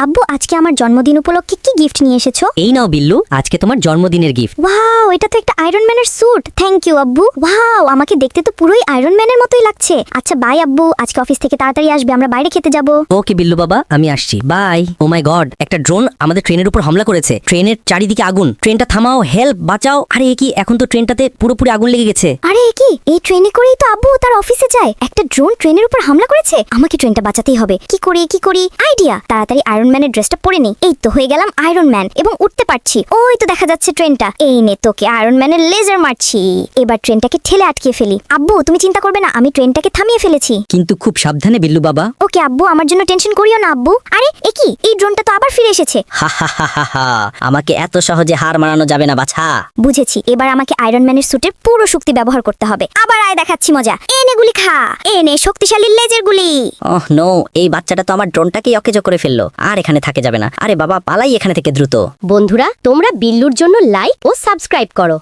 আব্বু আজকে আমার জন্মদিন উপলক্ষে কি গিফট নিয়ে এসেছো? এই নাও বিল্লু, আজকে তোমার জন্মদিনের গিফট। ওয়াও, এটা তো একটা আয়রন ম্যানের স্যুট। থ্যাংক ইউ আব্বু। ওয়াও, আমাকে দেখতে তো পুরোই আয়রন ম্যানের মতোই লাগছে। আচ্ছা বাই আব্বু, আজকে অফিস থেকে তাড়াতাড়ি আসবে, আমরা বাইরে খেতে যাব। ওকে বিল্লু বাবা, আমি আসছি, বাই। ও মাই গড, একটা ড্রোন আমাদের ট্রেনের উপর হামলা করেছে। ট্রেনের চারিদিকে আগুন, ট্রেনটা থামাও, হেল্প, বাঁচাও। আরে এ কি, এখন তো ট্রেনটাতে পুরোপুরি আগুন লেগে গেছে। আরে এ কি, এই ট্রেনে করেই তো আব্বু তার অফিসে যায়। একটা ড্রোন ট্রেনের উপর হামলা করেছে। আমাকে ট্রেনটা বাঁচাতেই হবে। কি করি আইডিয়া, তাড়াতাড়ি আয়রন ম্যানের ড্রেসটা পরে নেই। এই তো হয়ে গেলাম আয়রন ম্যান এবং উঠতে পারছি। ওই তো দেখা যাচ্ছে ট্রেনটা। এই নে তোকে আয়রন ম্যানের লেজার মারছি। এবার ট্রেনটাকে ঠেলে আটকে ফেলি। আব্বু তুমি চিন্তা করবে না, আমি ট্রেনটাকে থামিয়ে ফেলেছি। কিন্তু খুব সাবধানে বিল্লু বাবা। ওকে আব্বু, আমার জন্য টেনশন করিও না আব্বু। আরে এ কি, এই ড্রোনটা তো আবার ফিরে এসেছে। হা হা হা হা হা, আমাকে এত সহজে হার মানানো যাবে না বাছা। বুঝেছি, এবার আমাকে আয়রন ম্যানের স্যুটের পুরো শক্তি ব্যবহার করতে হবে। আবার আয় দেখাচ্ছি মজা। এনে গুলি খা, এনে শক্তিশালী লেজার গুলি। ওহ নো, এই বাচ্চাটা তো আমার ড্রোনটাকেই অকেজো করে ফেললো। আর এখানে থাকে যাবে না। আরে বাবা পালাই এখানে থেকে দ্রুত। বন্ধুরা, তোমরা বিল্লুর জন্য লাইক ও সাবস্ক্রাইব করো।